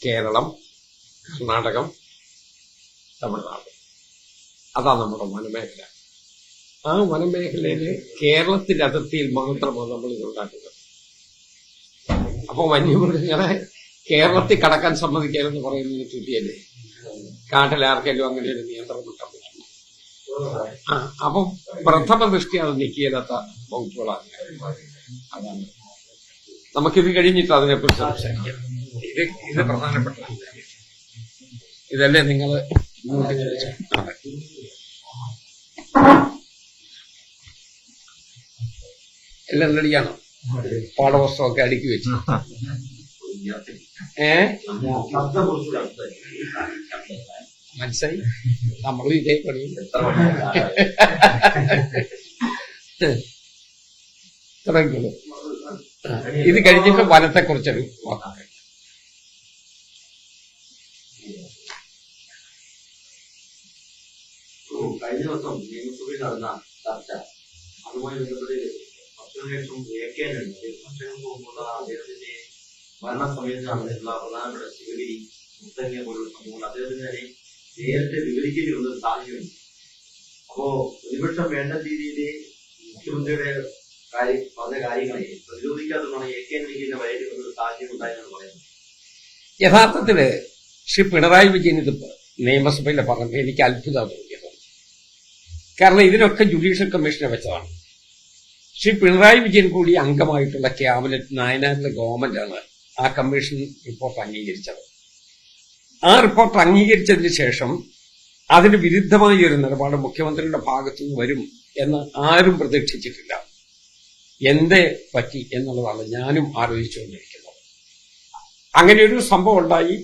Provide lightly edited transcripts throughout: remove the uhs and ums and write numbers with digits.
കേരളം, കർണാടകം, തമിഴ്നാട്. അതാണ് നമ്മുടെ വനമേഖല. ആ വനമേഖലയില് കേരളത്തിന്റെ അതിർത്തിയിൽ മാത്രമാണ് നമ്മൾ ഇതുണ്ടാക്കുന്നത്. അപ്പൊ വന്യമൃഗങ്ങളെ കേരളത്തിൽ കടക്കാൻ സമ്മതിക്കാനെന്ന് പറയുന്നത് ചുറ്റിയല്ലേ. കാട്ടിലാർക്കെങ്കിലും അങ്ങനെ ഒരു നിയന്ത്രണം കിട്ടാൻ പറ്റും. അപ്പം പ്രഥമ ദൃഷ്ടി അത് നീക്കിയില്ലാത്ത വകുപ്പുകളാണ്. അതാണ് നമുക്കിത് കഴിഞ്ഞിട്ട് അതിനെക്കുറിച്ച് സംസാരിക്കാം. ഇത് പ്രധാനപ്പെട്ട ഇതല്ലേ നിങ്ങൾ എല്ലാം റെഡിയാണോ? പാഠപുസ്തകമൊക്കെ അടുക്കി വെച്ചു. മനസ്സിലായി? നമ്മളും ഇതേ പണി. ഇത്രയുള്ളൂ. ഇത് കഴിഞ്ഞിട്ട് വനത്തെക്കുറിച്ചൊരു വാക്ക്. കഴിഞ്ഞ ദിവസം നിയമസഭയിൽ നടന്ന ചർച്ച അതുമായി ബന്ധപ്പെട്ട് ഭക്ഷണശേഷം വ്യാഖ്യാനുണ്ട്. ഭക്ഷണം പോകുമ്പോൾ അദ്ദേഹത്തിന്റെ മരണസമയത്ത് നടന്നിട്ടുള്ള പ്രധാനപ്പെട്ട ശിവഗിരി മുത്തങ്ങ പോലുള്ള സംഭവങ്ങൾ അദ്ദേഹത്തിന് തന്നെ നേരത്തെ വിവരിക്കേണ്ടി വന്നൊരു സാഹചര്യമുണ്ട്. അപ്പോ പ്രതിപക്ഷം വേണ്ട രീതിയിൽ മുഖ്യമന്ത്രിയുടെ പറഞ്ഞ കാര്യങ്ങളെ പ്രതിരോധിക്കാത്തതാണ് വ്യാഖ്യാനിക്കുന്ന വരേണ്ടി വന്നൊരു സാഹചര്യം ഉണ്ടായെന്നാണ് പറയുന്നത്. യഥാർത്ഥത്തില് ശ്രീ പിണറായി വിജയൻ ഇത് നിയമസഭയിലെ പറഞ്ഞത് എനിക്ക് അത്ഭുതം തോന്നിയത്. കാരണം ഇതിനൊക്കെ ജുഡീഷ്യൽ കമ്മീഷനെ വെച്ചതാണ്. ശ്രീ പിണറായി വിജയൻ കൂടി അംഗമായിട്ടുള്ള ക്യാബിനറ്റ് നായനാറിലെ ഗവൺമെന്റാണ് ആ കമ്മീഷൻ റിപ്പോർട്ട് അംഗീകരിച്ചത്. ആ റിപ്പോർട്ട് അംഗീകരിച്ചതിന് ശേഷം അതിന് വിരുദ്ധമായ ഒരു നിലപാട് മുഖ്യമന്ത്രിയുടെ ഭാഗത്തുനിന്ന് വരും എന്ന് ആരും പ്രതീക്ഷിച്ചിട്ടില്ല. എന്തേ പറ്റി എന്നുള്ളതാണ് ഞാനും ആലോചിച്ചുകൊണ്ടിരിക്കുന്നത്. അങ്ങനെ ഒരു സംഭവം ഉണ്ടായി.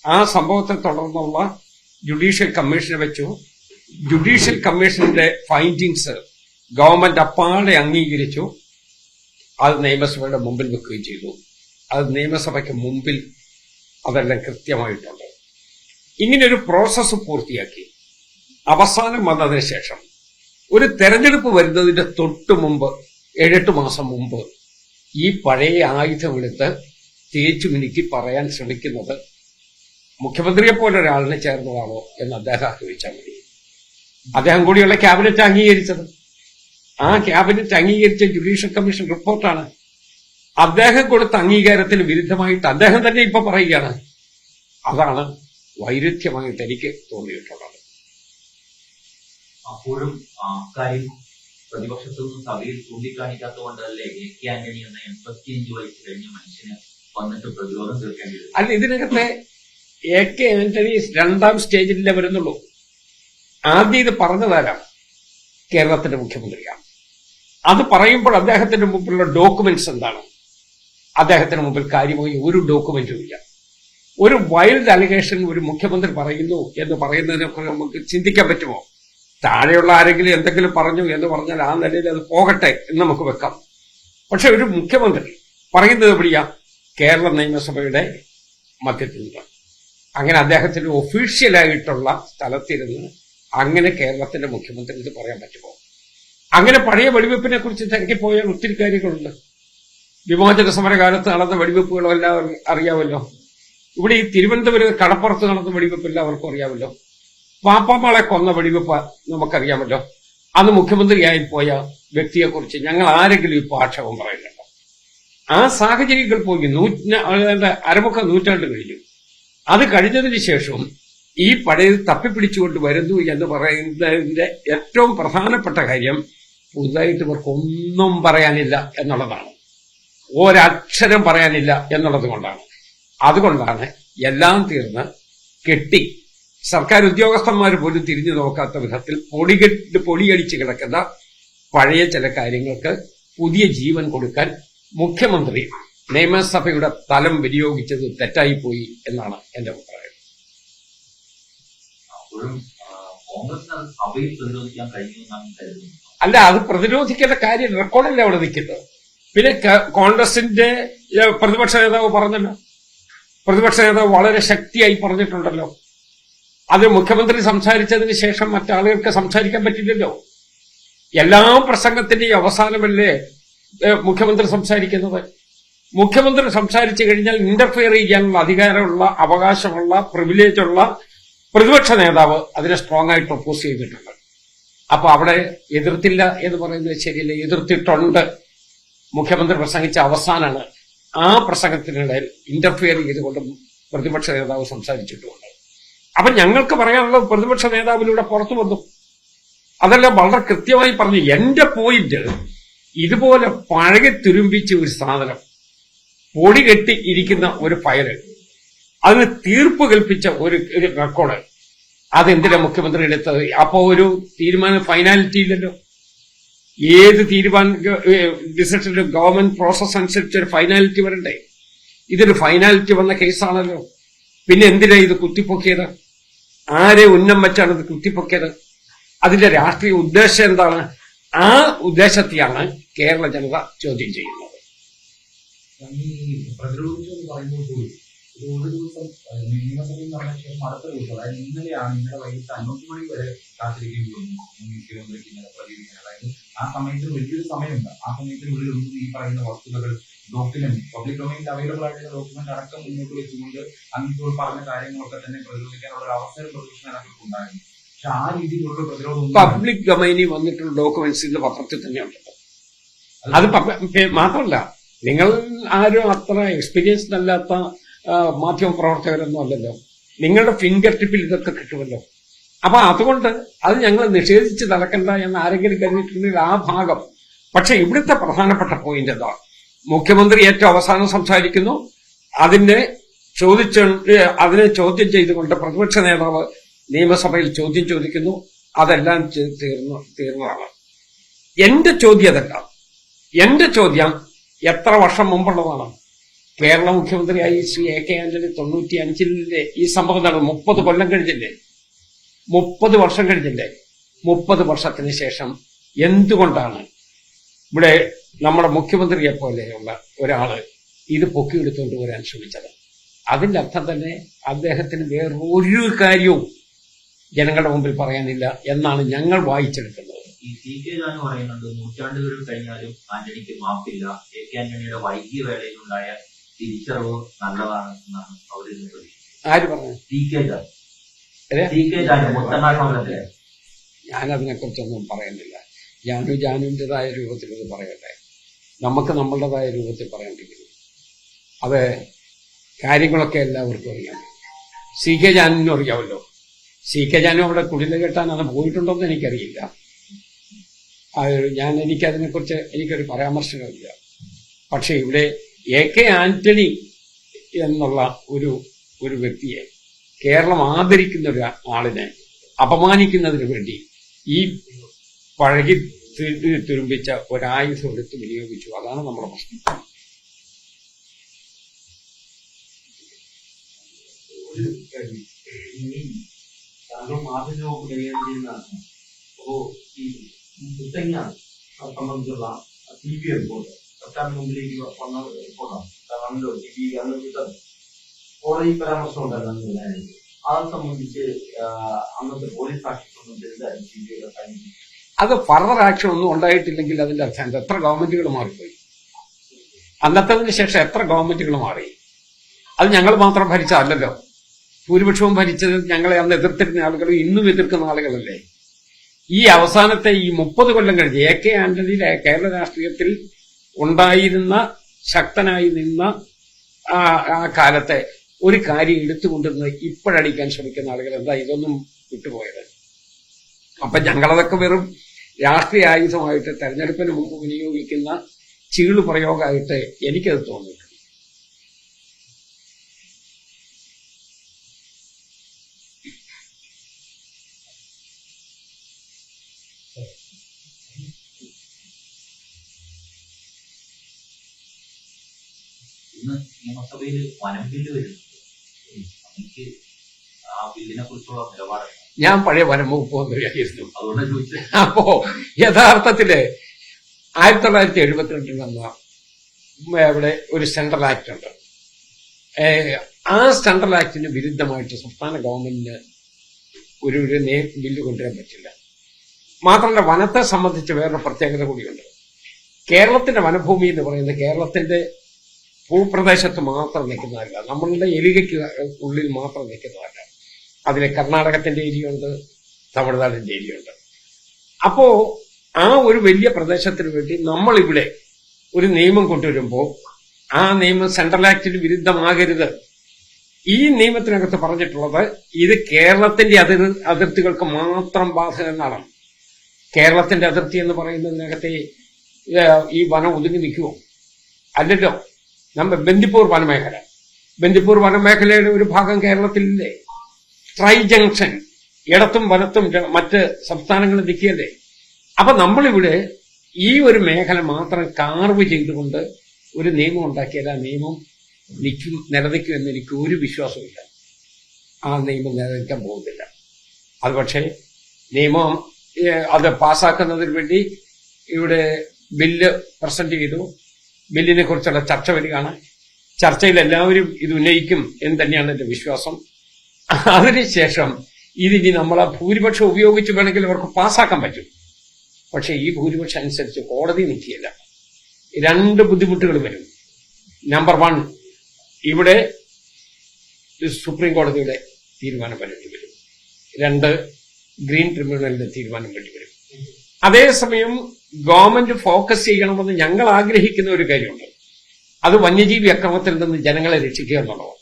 ആ സംഭവത്തെ തുടർന്നുള്ള ജുഡീഷ്യൽ കമ്മീഷനെ വെച്ചു. ജുഡീഷ്യൽ കമ്മീഷന്റെ ഫൈൻഡിങ്സ് ഗവൺമെന്റ് അപ്പാടെ അംഗീകരിച്ചു. അത് നിയമസഭയുടെ മുമ്പിൽ വെക്കുകയും ചെയ്തു. അത് നിയമസഭയ്ക്ക് മുമ്പിൽ അതെല്ലാം കൃത്യമായിട്ടുണ്ട്. ഇങ്ങനെയൊരു പ്രോസസ്സ് പൂർത്തിയാക്കി അവസാനം വന്നതിന് ശേഷം ഒരു തെരഞ്ഞെടുപ്പ് വരുന്നതിന്റെ തൊട്ടു മുമ്പ് 7-8 മാസം മുമ്പ് ഈ പഴയ ആയുധമെടുത്ത് തേച്ചു മിനുക്കി പറയാൻ ശ്രമിക്കുന്നത് മുഖ്യമന്ത്രിയെ പോലെ ഒരാളിനെ ചേർന്നതാണോ എന്ന് അദ്ദേഹം ആലോചിച്ചാൽ മതി. അദ്ദേഹം കൂടിയുള്ള ക്യാബിനറ്റ് അംഗീകരിച്ചത്. ആ ക്യാബിനറ്റ് അംഗീകരിച്ച ജുഡീഷ്യൽ കമ്മീഷൻ റിപ്പോർട്ടാണ്. അദ്ദേഹം കൊടുത്ത അംഗീകാരത്തിന് വിരുദ്ധമായിട്ട് അദ്ദേഹം തന്നെ ഇപ്പൊ പറയുകയാണ്. അതാണ് വൈരുദ്ധ്യമായിട്ട് എനിക്ക് തോന്നിയിട്ടുള്ളത്. അപ്പോഴും കാര്യം പ്രതിപക്ഷത്തു നിന്നും സഭയിൽ ചൂണ്ടിക്കാണിക്കാത്തതുകൊണ്ടല്ലേ എ കെ ആന്റണി എന്ന 85 വയസ്സ് കഴിഞ്ഞ മനുഷ്യന് വന്നിട്ട് പ്രതിരോധം തീർക്കേണ്ടി വരും? അല്ല, ഇതിനകത്തെ എ കെ ആന്റണി 2ാം സ്റ്റേജിലേ വരുന്നുള്ളൂ. ആദ്യം ഇത് പറഞ്ഞതാരാണ്? കേരളത്തിന്റെ മുഖ്യമന്ത്രിയാണ്. അത് പറയുമ്പോൾ അദ്ദേഹത്തിന്റെ മുമ്പിലുള്ള ഡോക്യുമെന്റ്സ് എന്താണ്? അദ്ദേഹത്തിന് മുമ്പിൽ കാര്യമായി ഒരു ഡോക്യുമെന്റും ഇല്ല. ഒരു വൈൽഡ് അലിഗേഷൻ ഒരു മുഖ്യമന്ത്രി പറയുന്നു എന്ന് പറയുന്നതിനൊക്കെ നമുക്ക് ചിന്തിക്കാൻ പറ്റുമോ? താഴെയുള്ള ആരെങ്കിലും എന്തെങ്കിലും പറഞ്ഞു എന്ന് പറഞ്ഞാൽ ആ നിലയിൽ അത് പോകട്ടെ എന്ന് നമുക്ക് വെക്കാം. പക്ഷെ ഒരു മുഖ്യമന്ത്രി പറയുന്നത് എവിടെയാ? കേരള നിയമസഭയുടെ മധ്യത്തിൽ നിന്ന്. അങ്ങനെ അദ്ദേഹത്തിന്റെ ഒഫീഷ്യലായിട്ടുള്ള സ്ഥലത്തിരുന്ന് അങ്ങനെ കേരളത്തിന്റെ മുഖ്യമന്ത്രി ഇത് പറയാൻ പറ്റുമോ? അങ്ങനെ പഴയ വെടിവെപ്പിനെ കുറിച്ച് തിരക്കിപ്പോയാൽ ഒത്തിരി കാര്യങ്ങളുണ്ട്. വിമോചന സമരകാലത്ത് നടന്ന വെടിവെപ്പുകളും എല്ലാവർക്കും അറിയാമല്ലോ. ഇവിടെ ഈ തിരുവനന്തപുരം കടപ്പുറത്ത് നടന്ന വെടിവെപ്പ് എല്ലാവർക്കും അറിയാമല്ലോ. പാപ്പാമാളെ കൊന്ന വെടിവെപ്പ് നമുക്കറിയാമല്ലോ. അന്ന് മുഖ്യമന്ത്രിയായി പോയ വ്യക്തിയെക്കുറിച്ച് ഞങ്ങൾ ആരെങ്കിലും ഇപ്പോൾ ആക്ഷേപം പറയുന്നുണ്ടോ? ആ സാഹചര്യങ്ങൾ പോയി അരമുഖ നൂറ്റാണ്ട് കഴിഞ്ഞു. അത് കഴിഞ്ഞതിന് ശേഷം ഈ പഴയത് തപ്പിപ്പിടിച്ചുകൊണ്ട് വരുന്നു എന്ന് പറയുന്നതിന്റെ ഏറ്റവും പ്രധാനപ്പെട്ട കാര്യം പുതുതായിട്ട് ഇവർക്കൊന്നും പറയാനില്ല എന്നുള്ളതാണ്. ഒരക്ഷരം പറയാനില്ല എന്നുള്ളത് കൊണ്ടാണ്. അതുകൊണ്ടാണ് എല്ലാം തീർന്ന് കെട്ടി സർക്കാർ ഉദ്യോഗസ്ഥന്മാർ പോലും തിരിഞ്ഞു നോക്കാത്ത വിധത്തിൽ പൊടിയടിച്ച് കിടക്കുന്ന പഴയ ചില കാര്യങ്ങൾക്ക് പുതിയ ജീവൻ കൊടുക്കാൻ മുഖ്യമന്ത്രി നിയമസഭയുടെ തലം വിനിയോഗിച്ചത് തെറ്റായിപ്പോയി എന്നാണ് എന്റെ അഭിപ്രായം. അല്ല, അത് പ്രതിരോധിക്കേണ്ട കാര്യം റെക്കോർഡല്ലേ അവിടെ നിൽക്കുന്നത്. പിന്നെ കോൺഗ്രസിന്റെ പ്രതിപക്ഷ നേതാവ് പറഞ്ഞല്ലോ, പ്രതിപക്ഷ നേതാവ് വളരെ ശക്തിയായി പറഞ്ഞിട്ടുണ്ടല്ലോ. അത് മുഖ്യമന്ത്രി സംസാരിച്ചതിന് ശേഷം മറ്റാളുകൾക്ക് സംസാരിക്കാൻ പറ്റില്ലല്ലോ. എല്ലാ പ്രസംഗത്തിന്റെയും അവസാനമല്ലേ മുഖ്യമന്ത്രി സംസാരിക്കുന്നത്. മുഖ്യമന്ത്രി സംസാരിച്ചു കഴിഞ്ഞാൽ ഇന്റർഫിയർ ചെയ്യാനുള്ള അധികാരമുള്ള, അവകാശമുള്ള, പ്രിവിലേജുള്ള പ്രതിപക്ഷ നേതാവ് അതിനെ സ്ട്രോങ് ആയിട്ട് ഒപ്പോസ് ചെയ്തിട്ടുണ്ട്. അപ്പൊ അവിടെ എതിർത്തില്ല എന്ന് പറയുന്നത് ശരിയല്ല, എതിർത്തിട്ടുണ്ട്. മുഖ്യമന്ത്രി പ്രസംഗിച്ച അവസാനമാണ്. ആ പ്രസംഗത്തിനിടയിൽ ഇന്റർഫിയർ ചെയ്തുകൊണ്ട് പ്രതിപക്ഷ നേതാവ് സംസാരിച്ചിട്ടുമുണ്ട്. അപ്പൊ ഞങ്ങൾക്ക് പറയാനുള്ളത് പ്രതിപക്ഷ നേതാവിലൂടെ പുറത്തു വന്നു. അതെല്ലാം വളരെ കൃത്യമായി പറഞ്ഞു. എന്റെ പോയിന്റ്, ഇതുപോലെ പഴകി തുരുമ്പിച്ച ഒരു സാധനം, പൊടി കെട്ടി ഇരിക്കുന്ന ഒരു ഫയല്, അതിന് തീർപ്പ് കൽപ്പിച്ച ഒരു റെക്കോർഡ്, അതെന്തിനാ മുഖ്യമന്ത്രി എടുത്തത്? അപ്പോ ഒരു തീരുമാനം ഫൈനാലിറ്റി ഇല്ലല്ലോ. ഏത് ഡിസിഷനും ഗവൺമെന്റ് പ്രോസസ് അനുസരിച്ച് ഒരു ഫൈനാലിറ്റി വരണ്ടേ? ഇതൊരു ഫൈനാലിറ്റി വന്ന കേസാണല്ലോ. പിന്നെ എന്തിനാ ഇത് കുത്തിപ്പൊക്കിയത്? ആരെ ഉന്നം വെച്ചാണ് ഇത് കുത്തിപ്പൊക്കിയത്? അതിന്റെ രാഷ്ട്രീയ ഉദ്ദേശം എന്താണ്? ആ ഉദ്ദേശത്തെയാണ് കേരള ജനത ചോദ്യം ചെയ്യുന്നത്. ഈ പ്രതിരോധിച്ചു എന്ന് പറയുമ്പോൾ പോലും ഒരു ദിവസം നിയമസഭയിൽ നടന്ന ശേഷം അടുത്ത ദിവസം, അതായത് ഇന്നലെ വൈകിട്ട് 5 മണി വരെ കാത്തിരിക്കേണ്ടി വന്നു മുഖ്യമന്ത്രിക്ക് ഇന്നലെ പ്രതികരിക്കാൻ. അതായത് ആ സമയത്ത് വലിയൊരു സമയമുണ്ട്. ആ സമയത്തിനുള്ളിൽ ഒന്നും ഈ പറയുന്ന വസ്തുതകൾ, ഡോക്യുമെന്റ്, പബ്ലിക് ഡൊമൈനിൽ അവൈലബിൾ ആയിട്ടുള്ള ഡോക്യുമെന്റ് അടക്കം മുന്നോട്ട് വെച്ചുകൊണ്ട് അങ്ങ് പറഞ്ഞ കാര്യങ്ങളൊക്കെ തന്നെ പ്രതിരോധിക്കാനുള്ള ഒരു അവസരം പ്രതിപക്ഷ നേതാക്കൾക്ക് ഉണ്ടായിരുന്നു. പക്ഷെ ആ രീതിയിലുള്ള പ്രതിരോധം പബ്ലിക് ഡൊമൈനിൽ വന്നിട്ടുള്ള ഡോക്യുമെന്റ്സ് ഇന്ന് പത്രത്തിൽ തന്നെയുണ്ടല്ലോ. അത് മാത്രമല്ല, നിങ്ങൾ ആരും അത്ര എക്സ്പീരിയൻസ്ഡ് അല്ലാത്ത മാധ്യമ പ്രവർത്തകരൊന്നും അല്ലല്ലോ. നിങ്ങളുടെ ഫിംഗർ ടിപ്പിൽ ഇതൊക്കെ കിട്ടുമല്ലോ. അപ്പൊ അതുകൊണ്ട് അത് ഞങ്ങൾ നിഷേധിച്ച് നടക്കണ്ട എന്ന് ആരെങ്കിലും കരുതിയിട്ടുണ്ടെങ്കിൽ ആ ഭാഗം. പക്ഷെ ഇവിടുത്തെ പ്രധാനപ്പെട്ട പോയിന്റ് എന്താ? മുഖ്യമന്ത്രി ഏറ്റവും അവസാനം സംസാരിക്കുന്നു. അതിനെ ചോദ്യം ചെയ്തുകൊണ്ട് പ്രതിപക്ഷ നേതാവ് നിയമസഭയിൽ ചോദ്യം ചോദിക്കുന്നു. അതെല്ലാം തീർന്നതാണ്. എന്റെ ചോദ്യം അതല്ല. എന്റെ ചോദ്യം എത്ര വർഷം മുമ്പുള്ളതാണ്? കേരള മുഖ്യമന്ത്രിയായി ശ്രീ A.K. ആന്റണി 95-ലെ ഈ സംഭവം നടന്നു. 30 കൊല്ലം കഴിഞ്ഞില്ലേ? 30 വർഷം കഴിഞ്ഞില്ലേ? 30 വർഷത്തിന് ശേഷം എന്തുകൊണ്ടാണ് ഇവിടെ നമ്മുടെ മുഖ്യമന്ത്രിയെ പോലെയുള്ള ഒരാള് ഇത് പൊക്കിയെടുത്തുകൊണ്ട് വരാൻ ശ്രമിച്ചത്? അതിന്റെ അർത്ഥം തന്നെ അദ്ദേഹത്തിന് വേറൊരു കാര്യവും ജനങ്ങളുടെ മുമ്പിൽ പറയാനില്ല എന്നാണ് ഞങ്ങൾ വായിച്ചെടുക്കുന്നത്. ഈ CK ജാനു പറയുന്നുണ്ട്, നൂറ്റാണ്ടുകൾ കഴിഞ്ഞാലും ആന്റണിക്ക് മാപ്പില്ല. A.K. ആന്റണിയുടെ വൈകിയ വേളയിലുണ്ടായ തിരിച്ചറിവ് നല്ലതാണ് എന്നാണ് അവരിൽ പ്രതീക്ഷിക്കുന്നത്. ആര് പറഞ്ഞു? CK ജാനു മുത്തങ്ങ സമരത്തിലെ. ഞാനതിനെക്കുറിച്ചൊന്നും പറയുന്നില്ല. ജാനുവിൻ്റെതായ രൂപത്തിൽ ഇത് പറയട്ടെ. നമുക്ക് നമ്മളുടേതായ രൂപത്തിൽ പറയേണ്ടിയിരിക്കുന്നു. അത് കാര്യങ്ങളൊക്കെ എല്ലാവർക്കും അറിയാം. CK ജാനുവിനും അറിയാമല്ലോ. CK ജാനു അവിടെ കുടില് കെട്ടാൻ അത് പോയിട്ടുണ്ടോ എന്ന് എനിക്കറിയില്ല. എനിക്കതിനെക്കുറിച്ച് എനിക്കൊരു പരാമർശനമില്ല. പക്ഷെ ഇവിടെ A.K. ആന്റണി എന്നുള്ള ഒരു വ്യക്തിയെ, കേരളം ആദരിക്കുന്ന ഒരു ആളിനെ അപമാനിക്കുന്നതിന് വേണ്ടി ഈ പഴകി തുരുമ്പിച്ച ഒരായുധം എടുത്ത് വിനിയോഗിച്ചു. അതാണ് നമ്മുടെ പ്രശ്നം. മാധ്യമ കൈകാര്യം ചെയ്യുന്ന ഈ മുത്തങ്ങ സംബന്ധിച്ചുള്ള TV റിപ്പോർട്ട് സർക്കാരിന് മുമ്പിലേക്ക് വന്ന റിപ്പോർട്ടാണ്. കണ്ടോ TV അന്ന് കിട്ടുന്നത് കോടതി പരാമർശം ഉണ്ടായിരുന്നു. അത് സംബന്ധിച്ച് അന്നത്തെ പോലീസ് ആക്ഷൻ സംബന്ധിച്ച് എന്തായാലും CBIയുടെ കഴിഞ്ഞു. അത് ഫർദർ ആക്ഷൻ ഒന്നും ഉണ്ടായിട്ടില്ലെങ്കിൽ അതിന്റെ അർത്ഥം എത്ര ഗവൺമെന്റുകൾ മാറിപ്പോയി? അന്നത്തതിന് ശേഷം എത്ര ഗവൺമെന്റുകൾ മാറി? അത് ഞങ്ങൾ മാത്രം ഭരിച്ചതല്ലല്ലോ. ഭൂരിപക്ഷവും ഭരിച്ചത് ഞങ്ങളെ അന്ന് എതിർത്തിരുന്ന ആളുകളും ഇന്നും എതിർക്കുന്ന ആളുകളല്ലേ. ഈ അവസാനത്തെ ഈ 30 കൊല്ലം കഴിഞ്ഞ് A.K. ആന്റണിയിലെ കേരള രാഷ്ട്രീയത്തിൽ ഉണ്ടായിരുന്ന, ശക്തനായി നിന്ന ആ കാലത്തെ ഒരു കാര്യം എടുത്തുകൊണ്ടിരുന്ന് ഇപ്പോഴടിക്കാൻ ശ്രമിക്കുന്ന ആളുകൾ എന്താ ഇതൊന്നും വിട്ടുപോയത്? അപ്പൊ ഞങ്ങളതൊക്കെ വെറും രാഷ്ട്രീയ ആയുധമായിട്ട് തെരഞ്ഞെടുപ്പിന് മുമ്പ് വിനിയോഗിക്കുന്ന ചീളു പ്രയോഗമായിട്ട് എനിക്കത് തോന്നിയിട്ടുണ്ട്. ഇന്ന് നിയമസഭയിൽ വനം ബില്ല് വരുന്നുണ്ട്. എനിക്ക് ആ ബില്ലിനെ കുറിച്ചുള്ള നിലപാട് ഞാൻ പഴയ വനം വകുപ്പ് മന്ത്രിയായിരുന്നു. അതുകൊണ്ട് ചോദിച്ചത്. അപ്പോ യഥാർത്ഥത്തില് 1972 വന്ന ഇവിടെ ഒരു സെൻട്രൽ ആക്ട് ഉണ്ട്. ആ സെൻട്രൽ ആക്ടിന് വിരുദ്ധമായിട്ട് സംസ്ഥാന ഗവൺമെന്റിന് ഒരു ബില്ല് കൊണ്ടുവരാൻ പറ്റില്ല. മാത്രമല്ല, വനത്തെ സംബന്ധിച്ച് വേറൊരു പ്രത്യേകത കൂടിയുണ്ട്. കേരളത്തിന്റെ വനഭൂമി എന്ന് പറയുന്നത് കേരളത്തിന്റെ ഭൂപ്രദേശത്ത് മാത്രം നിൽക്കുന്നതല്ല, നമ്മളുടെ എലികയ്ക്ക് ഉള്ളിൽ മാത്രം നിൽക്കുന്നതല്ല. അതിൽ കർണാടകത്തിന്റെ ഏരിയയുണ്ട്, തമിഴ്നാടിന്റെ ഏരിയയുണ്ട്. അപ്പോ ആ ഒരു വലിയ പ്രദേശത്തിന് വേണ്ടി നമ്മളിവിടെ ഒരു നിയമം കൊണ്ടുവരുമ്പോൾ ആ നിയമം സെൻട്രൽ ആക്ടിന് വിരുദ്ധമാകരുത്. ഈ നിയമത്തിനകത്ത് പറഞ്ഞിട്ടുള്ളത് ഇത് കേരളത്തിന്റെ അതിർത്തികൾക്ക് മാത്രം ബാധകമെന്നാണ്. കേരളത്തിന്റെ അതിർത്തി എന്ന് പറയുന്നതിനകത്തെ ഈ വനം ഒതുങ്ങി നിൽക്കുമോ? അല്ലല്ലോ. നമ്മുടെ ബന്ദിപ്പൂർ വനമേഖലയുടെ ഒരു ഭാഗം കേരളത്തിലില്ലേ? ട്രൈ ജംഗ്ഷൻ, ഇടത്തും വലത്തും മറ്റ് സംസ്ഥാനങ്ങളിൽ നിൽക്കുകയല്ലേ? അപ്പൊ നമ്മളിവിടെ ഈ ഒരു മേഖല മാത്രം കാർവ് ചെയ്തുകൊണ്ട് ഒരു നിയമം ഉണ്ടാക്കിയാൽ ആ നിയമം നിലനിൽക്കും എന്ന് എനിക്ക് ഒരു വിശ്വാസമില്ല. ആ നിയമം നിലനിൽക്കാൻ പോകുന്നില്ല. അത് പക്ഷേ നിയമം അത് പാസ്സാക്കുന്നതിന് വേണ്ടി ഇവിടെ ബില്ല് പ്രസന്റ് ചെയ്തു. ബില്ലിനെ കുറിച്ചുള്ള ചർച്ച വരികയാണ്. ചർച്ചയിൽ എല്ലാവരും ഇത് ഉന്നയിക്കും എന്ന് തന്നെയാണ് എന്റെ വിശ്വാസം. അതിനുശേഷം ഇതിനി നമ്മളെ ഭൂരിപക്ഷം ഉപയോഗിച്ച് വേണമെങ്കിൽ അവർക്ക് പാസ്സാക്കാൻ പറ്റും. പക്ഷെ ഈ ഭൂരിപക്ഷം അനുസരിച്ച് കോടതി നിൽക്കുകയില്ല. 2 ബുദ്ധിമുട്ടുകൾ വരും. നമ്പർ 1, ഇവിടെ സുപ്രീം കോടതിയുടെ തീരുമാനം വരേണ്ടി വരും. 2, ഗ്രീൻ ട്രിബ്യൂണലിന്റെ തീരുമാനം വേണ്ടി വരും. അതേസമയം ഗവൺമെന്റ് ഫോക്കസ് ചെയ്യണമെന്ന് ഞങ്ങൾ ആഗ്രഹിക്കുന്ന ഒരു കാര്യമുണ്ട്. അത് വന്യജീവി അക്രമത്തിൽ നിന്ന് ജനങ്ങളെ രക്ഷിക്കുക എന്നുള്ളതാണ്.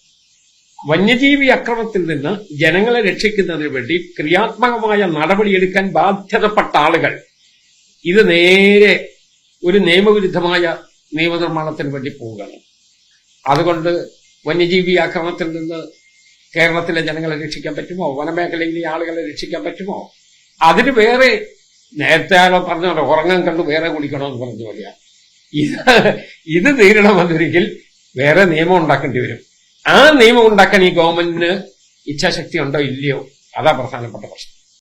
വന്യജീവി അക്രമത്തിൽ നിന്ന് ജനങ്ങളെ രക്ഷിക്കുന്നതിന് വേണ്ടി ക്രിയാത്മകമായ നടപടിയെടുക്കാൻ ബാധ്യതപ്പെട്ട ആളുകൾ ഇത് നേരെ ഒരു നിയമവിരുദ്ധമായ നിയമനിർമ്മാണത്തിന് വേണ്ടി പോവുകയാണ്. അതുകൊണ്ട് വന്യജീവി ആക്രമണത്തിൽ നിന്ന് കേരളത്തിലെ ജനങ്ങളെ രക്ഷിക്കാൻ പറ്റുമോ? വനമേഖലയിലെ ആളുകളെ രക്ഷിക്കാൻ പറ്റുമോ? അതിന് വേറെ നേരത്തെ ആരോ പറഞ്ഞോ ഉറങ്ങാൻ കണ്ടു വേറെ കുടിക്കണമെന്ന് പറഞ്ഞ പോലെയാ. ഇത് തീരണമെന്നൊരിക്കൽ വേറെ നിയമം ഉണ്ടാക്കേണ്ടി വരും. ആ നിയമം ഉണ്ടാക്കാൻ ഈ ഗവൺമെന്റിന് ഇച്ഛാശക്തി ഉണ്ടോ ഇല്ലയോ? അതാ പ്രധാനപ്പെട്ട പ്രശ്നം.